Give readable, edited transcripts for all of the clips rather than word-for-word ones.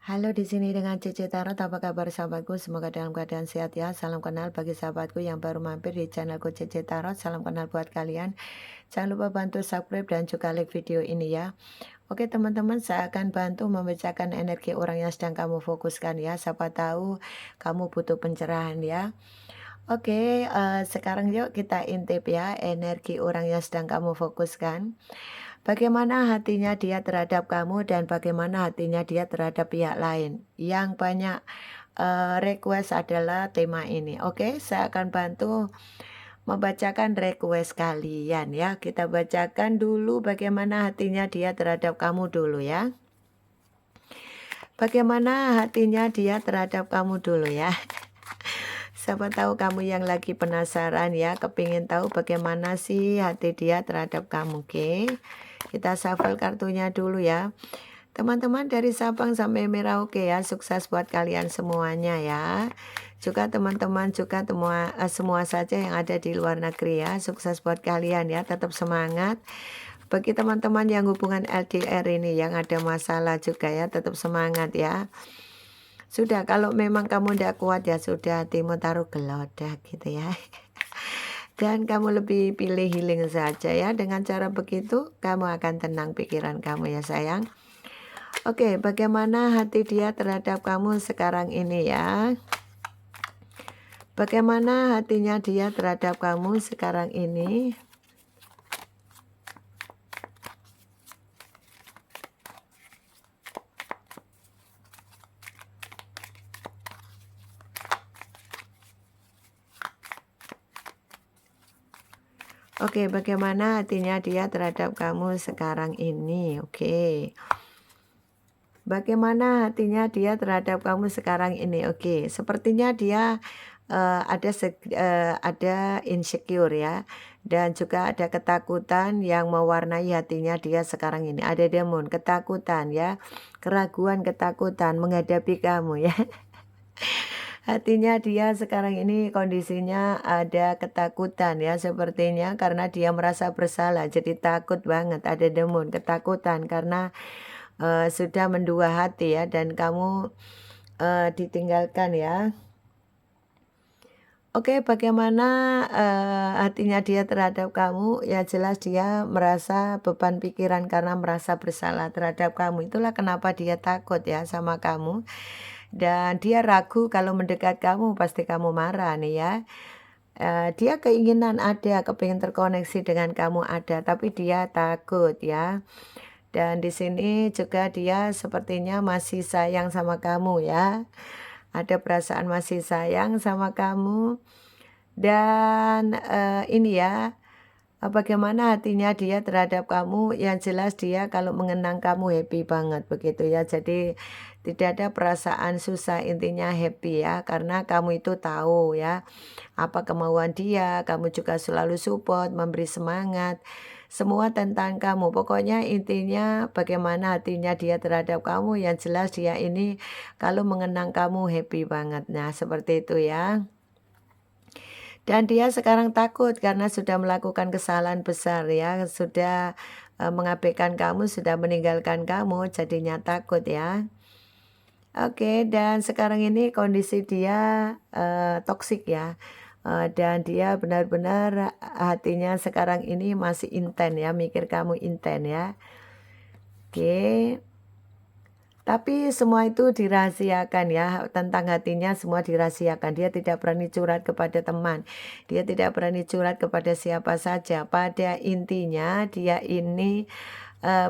Halo, di sini dengan Cici Tarot. Apa kabar sahabatku? Semoga dalam keadaan sehat ya. Salam kenal bagi sahabatku yang baru mampir di channelku Cici Tarot. Salam kenal buat kalian. Jangan lupa bantu subscribe dan juga like video ini ya. Oke teman-teman, saya akan bantu membacakan energi orang yang sedang kamu fokuskan ya. Siapa tahu kamu butuh pencerahan ya. Oke, sekarang yuk kita intip ya energi orang yang sedang kamu fokuskan. Bagaimana hatinya dia terhadap kamu dan bagaimana hatinya dia terhadap pihak lain. Yang banyak request adalah tema ini. Oke, saya akan bantu membacakan request kalian ya. Kita bacakan dulu bagaimana hatinya dia terhadap kamu dulu ya. Bagaimana hatinya dia terhadap kamu dulu ya. Siapa tahu kamu yang lagi penasaran ya, kepingin tahu bagaimana sih hati dia terhadap kamu. Oke, kita shuffle kartunya dulu ya. Teman-teman dari Sabang sampai Merauke ya, sukses buat kalian semuanya ya. Juga teman-teman juga semua saja yang ada di luar negeri ya, sukses buat kalian ya, tetap semangat. Bagi teman-teman yang hubungan LDR ini yang ada masalah juga ya, tetap semangat ya. Sudah, kalau memang kamu tidak kuat ya sudah, hatimu taruh gelodak gitu ya. Dan kamu lebih pilih healing saja ya. Dengan cara begitu kamu akan tenang pikiran kamu ya sayang. Oke, bagaimana hati dia terhadap kamu sekarang ini ya? Bagaimana hatinya dia terhadap kamu sekarang ini? Oke, bagaimana hatinya dia terhadap kamu sekarang ini? Oke. Bagaimana hatinya dia terhadap kamu sekarang ini? Oke, sepertinya dia ada insecure ya, dan juga ada ketakutan yang mewarnai hatinya dia sekarang ini. Ada demon, ketakutan ya, keraguan, ketakutan menghadapi kamu ya. Hatinya dia sekarang ini kondisinya ada ketakutan ya sepertinya, karena dia merasa bersalah jadi takut banget, ada demon, ketakutan karena sudah mendua hati ya, dan kamu ditinggalkan ya. Oke, bagaimana hatinya dia terhadap kamu? Ya jelas dia merasa beban pikiran karena merasa bersalah terhadap kamu. Itulah kenapa dia takut ya sama kamu. Dan dia ragu kalau mendekat kamu pasti kamu marah nih ya. Dia keinginan ada, kepingin terkoneksi dengan kamu ada, tapi dia takut ya. Dan di sini juga dia sepertinya masih sayang sama kamu ya. Ada perasaan masih sayang sama kamu. Dan ini ya, bagaimana hatinya dia terhadap kamu, yang jelas dia kalau mengenang kamu happy banget begitu ya. Jadi tidak ada perasaan susah, intinya happy ya, karena kamu itu tahu ya apa kemauan dia, kamu juga selalu support, memberi semangat, semua tentang kamu. Pokoknya intinya bagaimana hatinya dia terhadap kamu, yang jelas dia ini kalau mengenang kamu happy banget. Nah, seperti itu ya. Dan dia sekarang takut karena sudah melakukan kesalahan besar ya, sudah mengabaikan kamu, sudah meninggalkan kamu, jadinya takut ya. Oke, dan sekarang ini kondisi dia toksik ya. Dan dia benar-benar hatinya sekarang ini masih inten ya, mikir kamu inten ya. Oke. Tapi semua itu dirahasiakan ya, tentang hatinya semua dirahasiakan. Dia tidak berani curhat kepada teman, dia tidak berani curhat kepada siapa saja. Pada intinya dia ini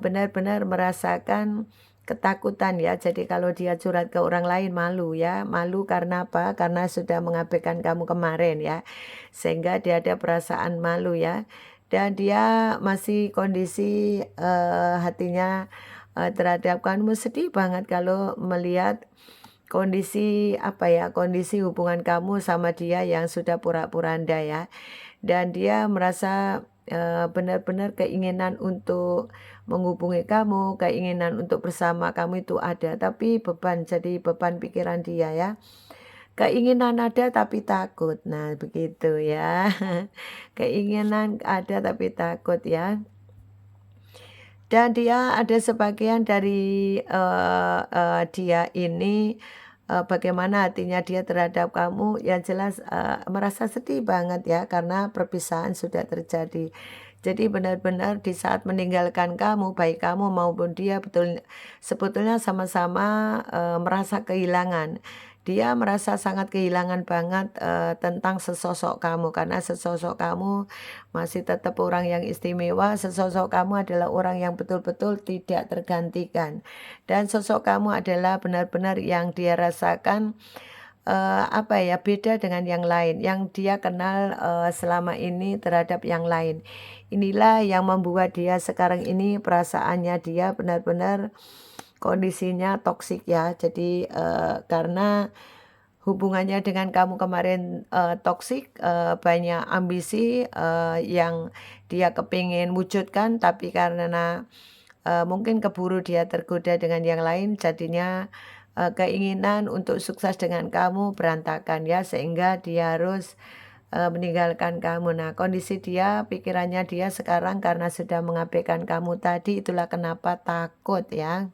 benar-benar merasakan ketakutan ya. Jadi kalau dia curhat ke orang lain malu ya. Malu karena apa? Karena sudah mengabaikan kamu kemarin ya. Sehingga dia ada perasaan malu ya. Dan dia masih kondisi hatinya terhadap kamu sedih banget kalau melihat kondisi apa ya, kondisi hubungan kamu sama dia yang sudah pura-puranda ya. Dan dia merasa benar-benar keinginan untuk menghubungi kamu, keinginan untuk bersama kamu itu ada, tapi beban, jadi beban pikiran dia ya. Keinginan ada tapi takut. Nah, begitu ya. Keinginan ada tapi takut ya. Dan dia ada sebagian dari, dia ini, bagaimana hatinya dia terhadap kamu, yang jelas, merasa sedih banget ya karena perpisahan sudah terjadi. Jadi benar-benar di saat meninggalkan kamu, baik kamu maupun dia sebetulnya sama-sama, merasa kehilangan. Dia merasa sangat kehilangan banget, tentang sesosok kamu, karena sesosok kamu masih tetap orang yang istimewa, sesosok kamu adalah orang yang betul-betul tidak tergantikan. Dan sosok kamu adalah benar-benar yang dia rasakan, apa ya, beda dengan yang lain, yang dia kenal, selama ini terhadap yang lain. Inilah yang membuat dia sekarang ini perasaannya dia benar-benar kondisinya toksik ya. Jadi, karena hubungannya dengan kamu kemarin, toksik, banyak ambisi, yang dia kepingin wujudkan, tapi karena, mungkin keburu dia tergoda dengan yang lain, jadinya, keinginan untuk sukses dengan kamu berantakan ya, sehingga dia harus, meninggalkan kamu. Nah, kondisi dia, pikirannya dia sekarang karena sudah mengabaikan kamu tadi, itulah kenapa takut ya.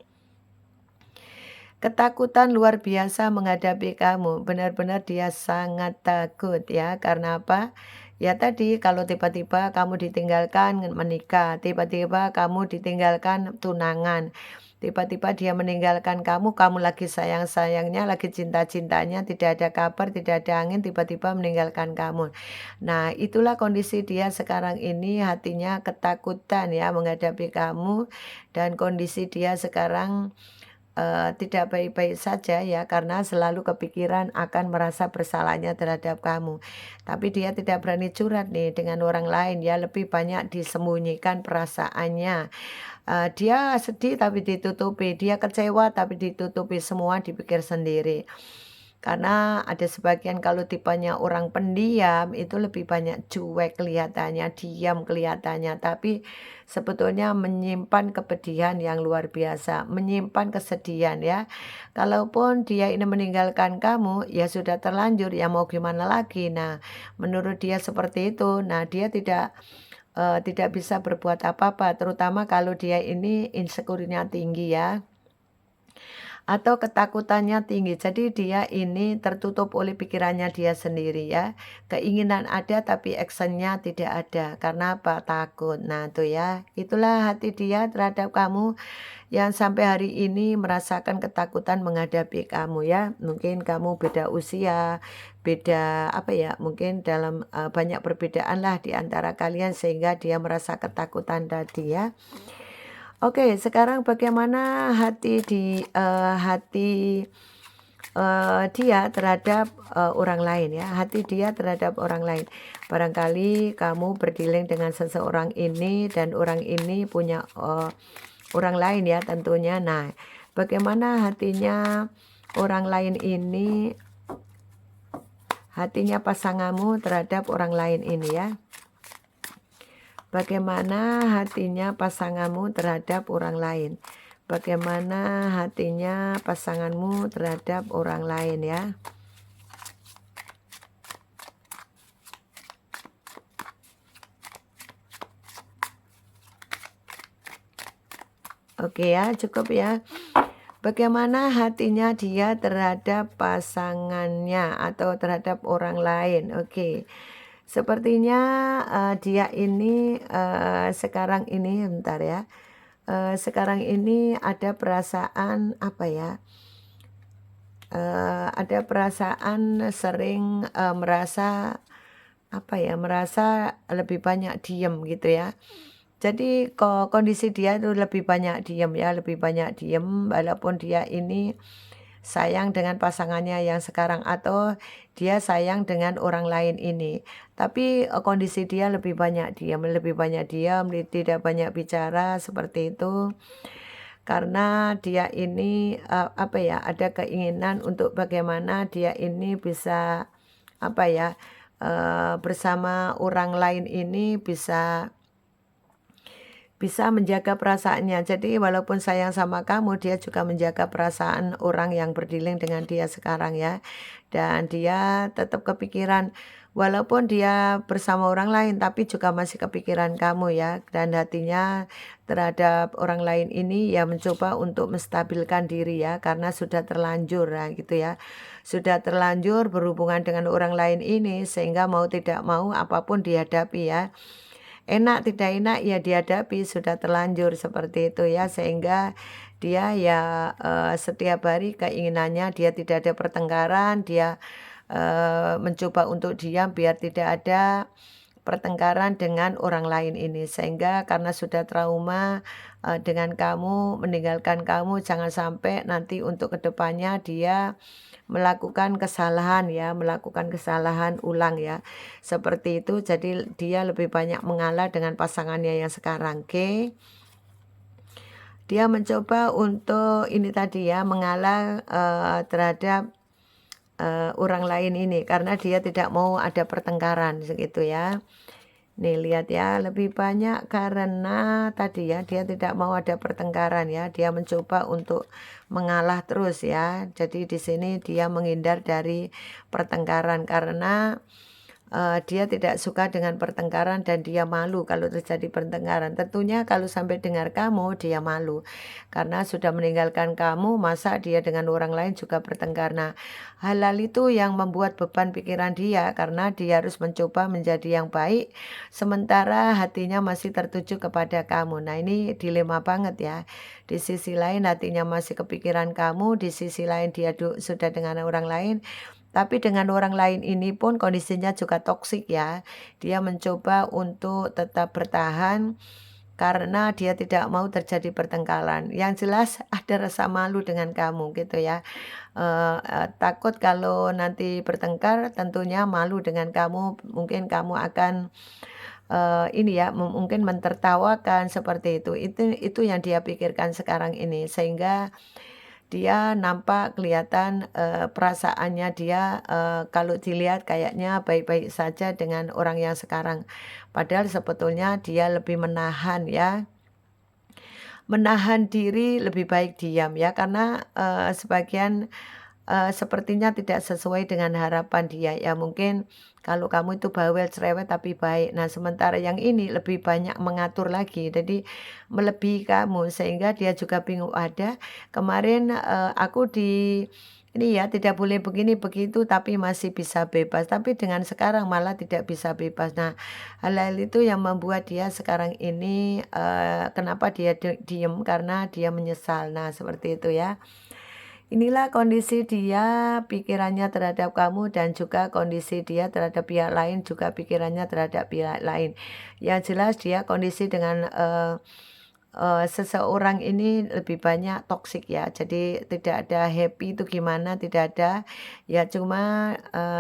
Ketakutan luar biasa menghadapi kamu, benar-benar dia sangat takut ya, karena apa? Ya tadi kalau tiba-tiba kamu ditinggalkan menikah, tiba-tiba kamu ditinggalkan tunangan, tiba-tiba dia meninggalkan kamu, kamu lagi sayang-sayangnya, lagi cinta-cintanya, tidak ada kabar, tidak ada angin, tiba-tiba meninggalkan kamu. Nah, itulah kondisi dia sekarang ini, hatinya ketakutan ya menghadapi kamu, dan kondisi dia sekarang tidak baik-baik saja ya, karena selalu kepikiran akan merasa bersalahnya terhadap kamu. Tapi dia tidak berani curhat nih dengan orang lain ya, lebih banyak disembunyikan perasaannya. Dia sedih tapi ditutupi, dia kecewa tapi ditutupi, semua dipikir sendiri. Karena ada sebagian kalau tipenya orang pendiam itu lebih banyak cuek kelihatannya, diam kelihatannya, tapi sebetulnya menyimpan kepedihan yang luar biasa, menyimpan kesedihan ya. Kalaupun dia ini meninggalkan kamu, ya sudah terlanjur, ya mau gimana lagi. Nah, menurut dia seperti itu. Nah, dia tidak bisa berbuat apa-apa, terutama kalau dia ini insecure-nya tinggi ya. Atau ketakutannya tinggi. Jadi dia ini tertutup oleh pikirannya dia sendiri ya. Keinginan ada tapi actionnya tidak ada. Karena apa? Takut. Nah tuh ya, itulah hati dia terhadap kamu yang sampai hari ini merasakan ketakutan menghadapi kamu ya. Mungkin kamu beda usia, beda apa ya, mungkin dalam banyak perbedaan lah di antara kalian sehingga dia merasa ketakutan tadi ya. Oke, sekarang bagaimana hati dia terhadap, orang lain ya, hati dia terhadap orang lain. Barangkali kamu berdealing dengan seseorang ini dan orang ini punya, orang lain ya tentunya. Nah, bagaimana orang lain ini hatinya pasanganmu terhadap orang lain ini ya? Bagaimana hatinya pasanganmu terhadap orang lain? Bagaimana hatinya pasanganmu terhadap orang lain ya? Oke ya, cukup ya. Bagaimana hatinya dia terhadap pasangannya atau terhadap orang lain? Oke. Sepertinya, dia ini, sekarang ini bentar ya, sekarang ini ada perasaan apa ya, ada perasaan sering, merasa apa ya, merasa lebih banyak diem gitu ya. Jadi kondisi dia itu lebih banyak diem ya, lebih banyak diem walaupun dia ini sayang dengan pasangannya yang sekarang atau dia sayang dengan orang lain ini. Tapi, kondisi dia lebih banyak diam, tidak banyak bicara seperti itu. Karena dia ini, apa ya, ada keinginan untuk bagaimana dia ini bisa, apa ya, bersama orang lain ini bisa menjaga perasaannya. Jadi walaupun sayang sama kamu, dia juga menjaga perasaan orang yang berdealing dengan dia sekarang ya. Dan dia tetap kepikiran, Walaupun dia bersama orang lain, tapi juga masih kepikiran kamu ya, dan hatinya terhadap orang lain ini ya mencoba untuk menstabilkan diri ya, karena sudah terlanjur ya gitu ya. Sudah terlanjur berhubungan dengan orang lain ini sehingga mau tidak mau apapun dihadapi ya. Enak tidak enak ya dihadapi, sudah terlanjur seperti itu ya, sehingga dia ya setiap hari keinginannya dia tidak ada pertengkaran, dia mencoba untuk diam biar tidak ada pertengkaran dengan orang lain ini. Sehingga karena sudah trauma dengan kamu, meninggalkan kamu, jangan sampai nanti untuk kedepannya dia melakukan kesalahan ya, melakukan kesalahan ulang ya. Seperti itu, jadi dia lebih banyak mengalah dengan pasangannya yang sekarang, oke. Dia mencoba untuk ini tadi ya, mengalah terhadap orang lain ini karena dia tidak mau ada pertengkaran segitu ya. Nih lihat ya, lebih banyak karena tadi ya dia tidak mau ada pertengkaran ya. Dia mencoba untuk mengalah terus ya. Jadi di sini dia menghindar dari pertengkaran karena dia tidak suka dengan pertengkaran dan dia malu kalau terjadi pertengkaran. Tentunya kalau sampai dengar kamu, dia malu. Karena sudah meninggalkan kamu, masa dia dengan orang lain juga bertengkar. Nah, hal-hal itu yang membuat beban pikiran dia karena dia harus mencoba menjadi yang baik, sementara hatinya masih tertuju kepada kamu. Nah, ini dilema banget ya. Di sisi lain hatinya masih kepikiran kamu, di sisi lain dia sudah dengan orang lain. Tapi dengan orang lain ini pun kondisinya juga toksik ya. Dia mencoba untuk tetap bertahan karena dia tidak mau terjadi pertengkaran. Yang jelas ada rasa malu dengan kamu gitu ya. Takut kalau nanti bertengkar tentunya malu dengan kamu. Mungkin kamu akan ini ya mungkin mentertawakan seperti itu. Itu yang dia pikirkan sekarang ini sehingga dia nampak kelihatan, perasaannya dia, kalau dilihat kayaknya baik-baik saja dengan orang yang sekarang. Padahal sebetulnya dia lebih menahan ya, menahan diri lebih baik diam ya, karena, sebagian sepertinya tidak sesuai dengan harapan dia ya mungkin kalau kamu itu bawel cerewet tapi baik. Nah sementara yang ini lebih banyak mengatur lagi jadi melebihi kamu sehingga dia juga bingung ada kemarin aku ini ya tidak boleh begini begitu tapi masih bisa bebas tapi dengan sekarang malah tidak bisa bebas. Nah hal-hal itu yang membuat dia sekarang ini kenapa dia diem karena dia menyesal. Nah seperti itu ya. Inilah kondisi dia, pikirannya terhadap kamu dan juga kondisi dia terhadap pihak lain, juga pikirannya terhadap pihak lain. Yang jelas dia kondisi dengan seseorang ini lebih banyak toksik ya. Jadi tidak ada happy itu gimana, tidak ada. Ya cuma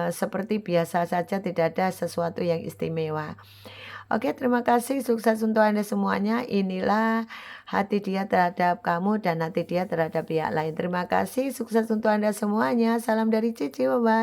seperti biasa saja, tidak ada sesuatu yang istimewa. Oke, terima kasih. Sukses untuk Anda semuanya. Inilah hati dia terhadap kamu dan hati dia terhadap pihak lain. Terima kasih. Sukses untuk Anda semuanya. Salam dari Cici. Bye-bye.